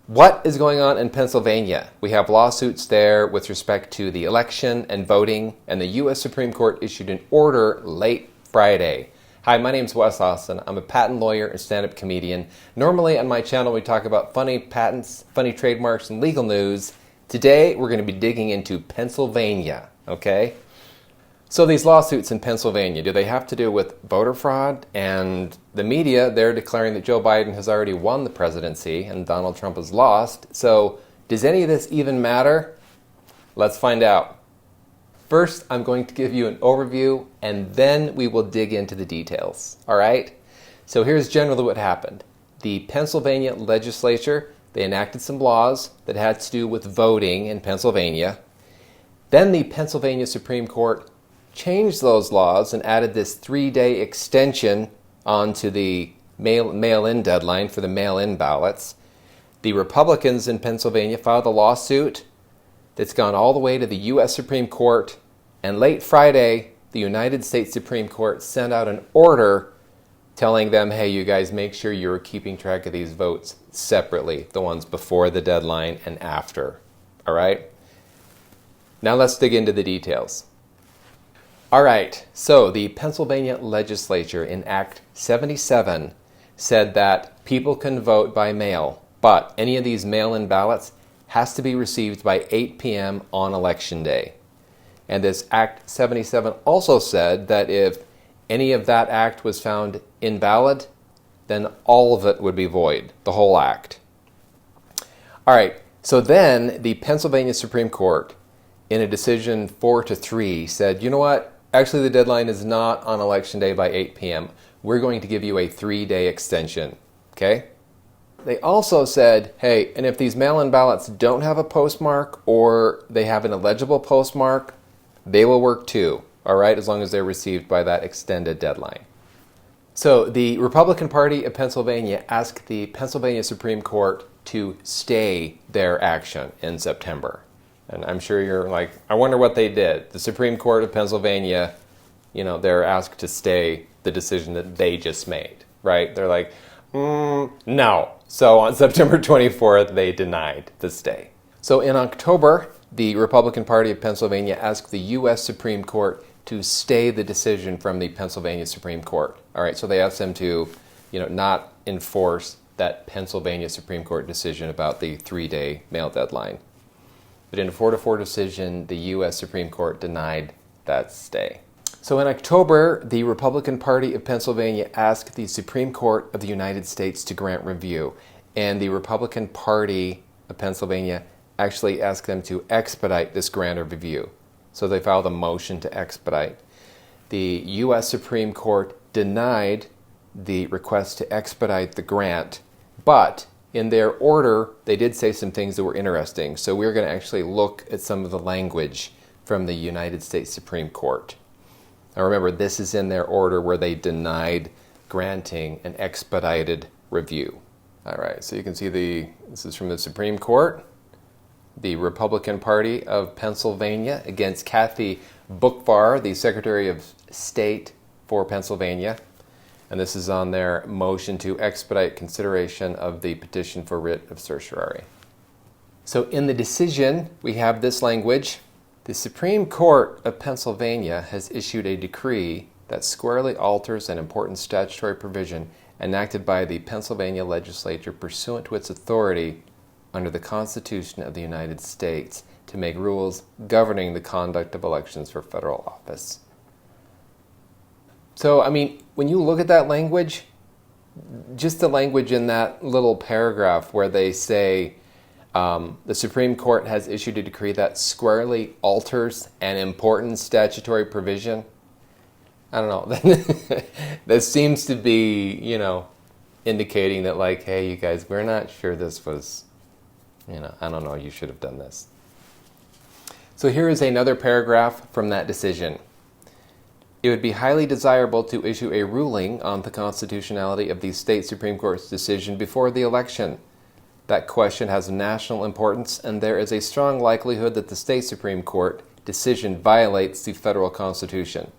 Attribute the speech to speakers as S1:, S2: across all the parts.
S1: What is going on in Pennsylvania? We have lawsuits there with respect to the election and voting, and the U.S. Supreme Court issued an order late Friday. Hi, my name is Wes Austin. I'm a patent lawyer and stand-up comedian. Normally on my channel we talk about funny patents, funny trademarks, and legal news. Today we're going to be digging into Pennsylvania, okay? So these lawsuits in Pennsylvania, do they have to do with voter fraud? And the media, they're declaring that Joe Biden has already won the presidency and Donald Trump has lost. So does any of this even matter? Let's find out. First, I'm going to give you an overview and then we will dig into the details, all right? So here's generally what happened. The Pennsylvania legislature, they enacted some laws that had to do with voting in Pennsylvania. Then the Pennsylvania Supreme Court changed those laws and added this 3-day extension onto the mail-in deadline for the mail-in ballots. The Republicans in Pennsylvania filed a lawsuit that's gone all the way to the U.S. Supreme Court, and late Friday, the United States Supreme Court sent out an order telling them, hey, you guys, make sure you're keeping track of these votes separately, the ones before the deadline and after, all right? Now let's dig into the details. All right, so the Pennsylvania legislature in Act 77 said that people can vote by mail, but any of these mail-in ballots has to be received by 8 p.m. on Election Day. And this Act 77 also said that if any of that act was found invalid, then all of it would be void, the whole act. All right, so then the Pennsylvania Supreme Court, in a decision 4-3, said, you know what? Actually, the deadline is not on Election Day by 8 p.m. We're going to give you a 3-day extension, okay? They also said, hey, and if these mail-in ballots don't have a postmark or they have an illegible postmark, they will work too, all right, as long as they're received by that extended deadline. So the Republican Party of Pennsylvania asked the Pennsylvania Supreme Court to stay their action in September. And I'm sure you're like, I wonder what they did. The Supreme Court of Pennsylvania, you know, they're asked to stay the decision that they just made, right? They're like, no. So on September 24th, they denied the stay. So in October, the Republican Party of Pennsylvania asked the U.S. Supreme Court to stay the decision from the Pennsylvania Supreme Court. All right, so they asked them to, you know, not enforce that Pennsylvania Supreme Court decision about the 3-day mail deadline. But in a 4-4 decision, the U.S. Supreme Court denied that stay. So in October, the Republican Party of Pennsylvania asked the Supreme Court of the United States to grant review. And the Republican Party of Pennsylvania actually asked them to expedite this grant of review. So they filed a motion to expedite. The U.S. Supreme Court denied the request to expedite the grant, but in their order, they did say some things that were interesting. So we're going to actually look at some of the language from the United States Supreme Court. Now remember, this is in their order where they denied granting an expedited review. All right, so you can see this is from the Supreme Court. The Republican Party of Pennsylvania against Kathy Boockvar, the Secretary of State for Pennsylvania. And this is on their motion to expedite consideration of the petition for writ of certiorari. So in the decision, we have this language. The Supreme Court of Pennsylvania has issued a decree that squarely alters an important statutory provision enacted by the Pennsylvania legislature pursuant to its authority under the Constitution of the United States to make rules governing the conduct of elections for federal office. So, I mean, when you look at that language, just the language in that little paragraph where they say the Supreme Court has issued a decree that squarely alters an important statutory provision, I don't know, that seems to be, you know, indicating that like, hey, you guys, we're not sure this was, you know, I don't know, you should have done this. So here is another paragraph from that decision. It would be highly desirable to issue a ruling on the constitutionality of the state Supreme Court's decision before the election. That question has national importance, and there is a strong likelihood that the state Supreme Court decision violates the federal Constitution.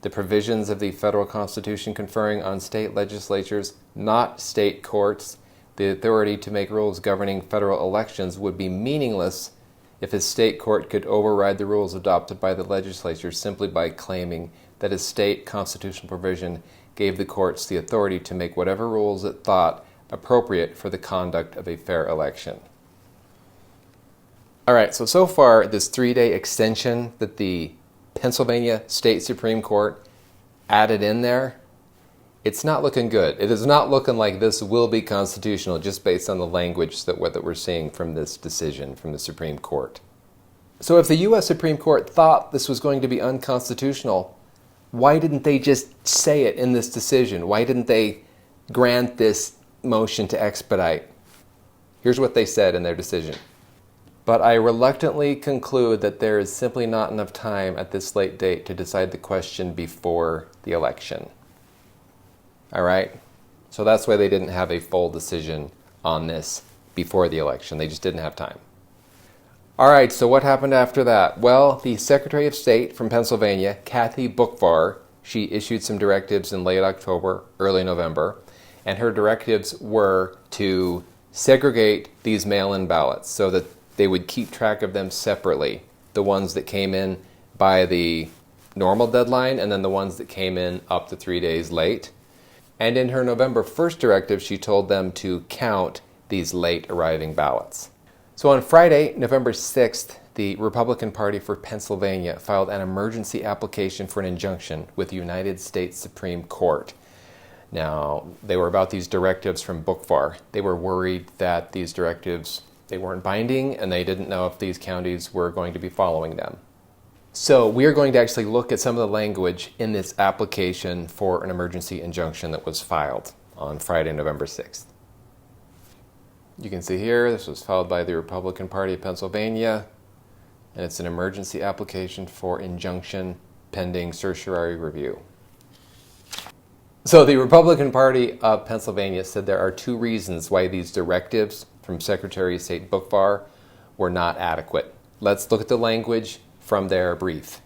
S1: The provisions of the federal Constitution conferring on state legislatures, not state courts, The authority to make rules governing federal elections would be meaningless if a state court could override the rules adopted by the legislature simply by claiming that a state constitutional provision gave the courts the authority to make whatever rules it thought appropriate for the conduct of a fair election. All right, so far, this 3-day extension that the Pennsylvania State Supreme Court added in there, it's not looking good. It is not looking like this will be constitutional just based on the language that we're seeing from this decision from the Supreme Court. So if the U.S. Supreme Court thought this was going to be unconstitutional, why didn't they just say it in this decision? Why didn't they grant this motion to expedite? Here's what they said in their decision. But I reluctantly conclude that there is simply not enough time at this late date to decide the question before the election. All right? So that's why they didn't have a full decision on this before the election. They just didn't have time. All right, so what happened after that? Well, the Secretary of State from Pennsylvania, Kathy Boockvar, she issued some directives in late October, early November, and her directives were to segregate these mail-in ballots so that they would keep track of them separately, the ones that came in by the normal deadline and then the ones that came in up to 3 days late. And in her November 1st directive, she told them to count these late arriving ballots. So on Friday, November 6th, the Republican Party for Pennsylvania filed an emergency application for an injunction with the United States Supreme Court. Now, they were about these directives from Boockvar. They were worried that these directives, they weren't binding, and they didn't know if these counties were going to be following them. So we are going to actually look at some of the language in this application for an emergency injunction that was filed on Friday, November 6th. You can see here, this was filed by the Republican Party of Pennsylvania, and it's an emergency application for injunction pending certiorari review. So the Republican Party of Pennsylvania said there are 2 reasons why these directives from Secretary of State Boockvar were not adequate. Let's look at the language from their brief.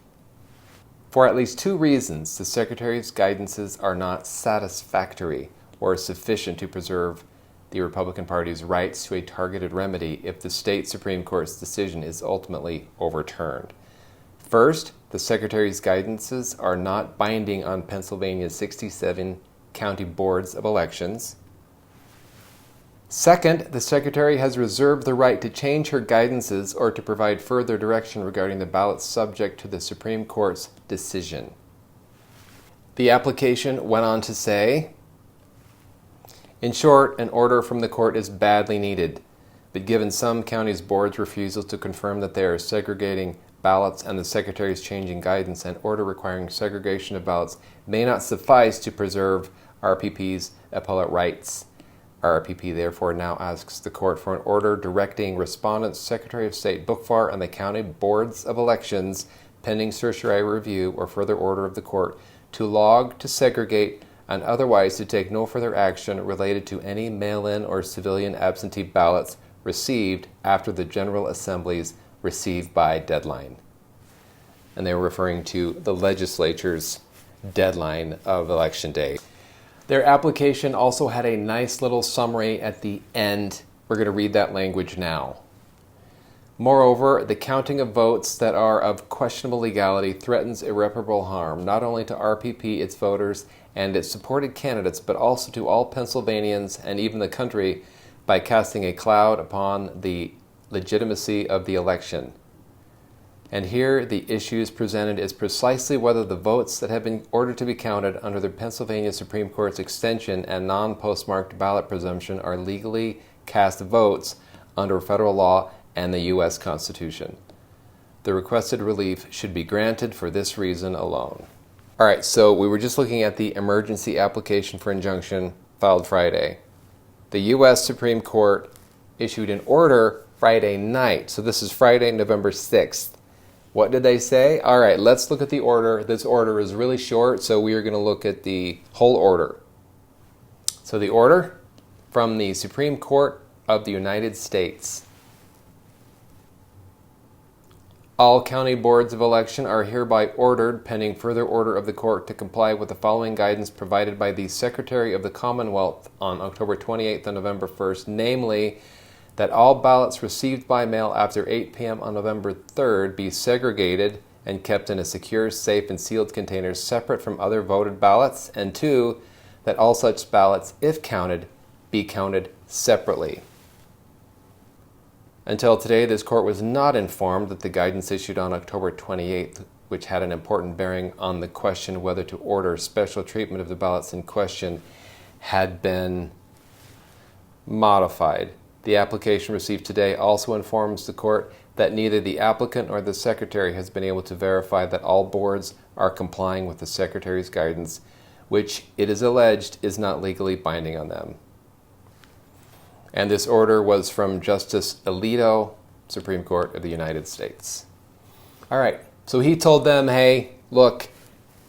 S1: For at least 2 reasons, the Secretary's guidances are not satisfactory or sufficient to preserve the Republican Party's rights to a targeted remedy if the state Supreme Court's decision is ultimately overturned. First, the Secretary's guidances are not binding on Pennsylvania's 67 county boards of elections. Second, the Secretary has reserved the right to change her guidances or to provide further direction regarding the ballots subject to the Supreme Court's decision. The application went on to say, in short, an order from the court is badly needed, but given some counties' boards' refusal to confirm that they are segregating ballots and the Secretary's changing guidance, an order requiring segregation of ballots may not suffice to preserve RPP's appellate rights. RPP therefore now asks the court for an order directing Respondent Secretary of State Boockvar and the county boards of elections, pending certiorari review or further order of the court, to log, to segregate, and otherwise to take no further action related to any mail-in or civilian absentee ballots received after the General Assembly's receive by deadline. And they were referring to the legislature's deadline of Election Day. Their application also had a nice little summary at the end. We're going to read that language now. Moreover, the counting of votes that are of questionable legality threatens irreparable harm, not only to RPP, its voters, and its supported candidates, but also to all Pennsylvanians and even the country by casting a cloud upon the legitimacy of the election. And here the issues presented is precisely whether the votes that have been ordered to be counted under the Pennsylvania Supreme Court's extension and non-postmarked ballot presumption are legally cast votes under federal law and the U.S. Constitution. The requested relief should be granted for this reason alone. All right, so we were just looking at the emergency application for injunction filed Friday. The U.S. Supreme Court issued an order Friday night. So this is Friday, November 6th. What did they say? All right, let's look at the order. This order is really short, so we are going to look at the whole order. So the order from the Supreme Court of the United States. All county boards of election are hereby ordered, pending further order of the court, to comply with the following guidance provided by the Secretary of the Commonwealth on October 28th and November 1st, namely, that all ballots received by mail after 8 p.m. on November 3rd be segregated and kept in a secure, safe, and sealed container separate from other voted ballots, and 2, that all such ballots, if counted, be counted separately. Until today, this court was not informed that the guidance issued on October 28th, which had an important bearing on the question whether to order special treatment of the ballots in question, had been modified. The application received today also informs the court that neither the applicant nor the Secretary has been able to verify that all boards are complying with the Secretary's guidance, which it is alleged is not legally binding on them. And this order was from Justice Alito, Supreme Court of the United States. All right, so he told them, hey, look,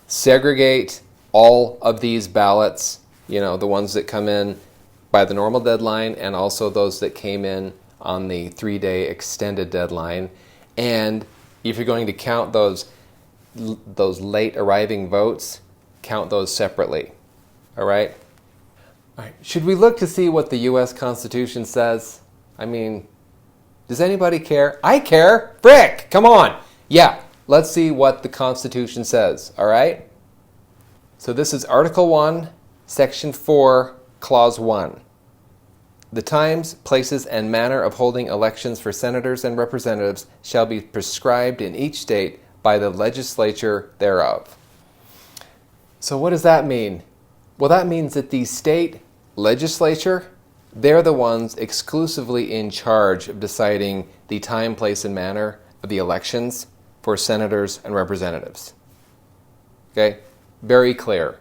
S1: segregate all of these ballots, the ones that come in by the normal deadline and also those that came in on the 3-day extended deadline. And if you're going to count those late arriving votes, count those separately. All right? All right. Should we look to see what the U.S. Constitution says? I mean, does anybody care? I care. Frick! Come on. Yeah, let's see what the Constitution says. All right? So this is Article 1, Section 4, Clause 1. The times, places, and manner of holding elections for senators and representatives shall be prescribed in each state by the legislature thereof. So what does that mean? Well, that means that the state legislature, they're the ones exclusively in charge of deciding the time, place, and manner of the elections for senators and representatives. Okay? Very clear.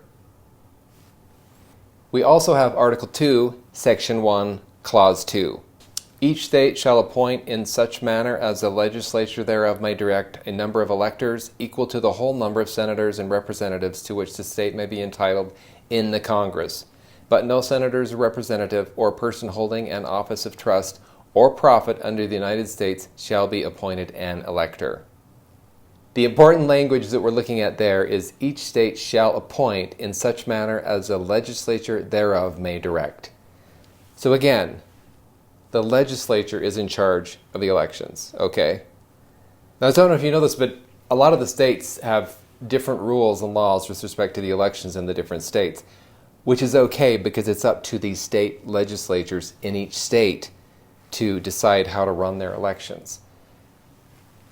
S1: We also have Article 2, Section 1, Clause 2. Each state shall appoint in such manner as the legislature thereof may direct a number of electors equal to the whole number of senators and representatives to which the state may be entitled in the Congress. But no senators or representative or person holding an office of trust or profit under the United States shall be appointed an elector. The important language that we're looking at there is each state shall appoint in such manner as the legislature thereof may direct. So again, the legislature is in charge of the elections, okay? Now I don't know if you know this, but a lot of the states have different rules and laws with respect to the elections in the different states, which is okay because it's up to the state legislatures in each state to decide how to run their elections.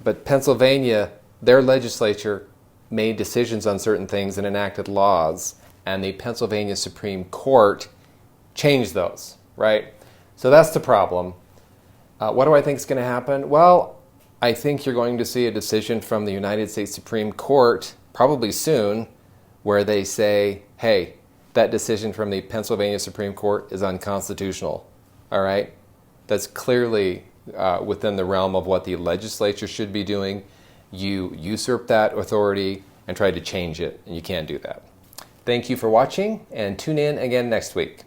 S1: But Pennsylvania, their legislature made decisions on certain things and enacted laws, and the Pennsylvania Supreme Court changed those, right? So that's the problem. What do I think is going to happen? Well, I think you're going to see a decision from the United States Supreme Court, probably soon, where they say, hey, that decision from the Pennsylvania Supreme Court is unconstitutional, all right? That's clearly within the realm of what the legislature should be doing. You usurp that authority and try to change it, and you can't do that. Thank you for watching, and tune in again next week.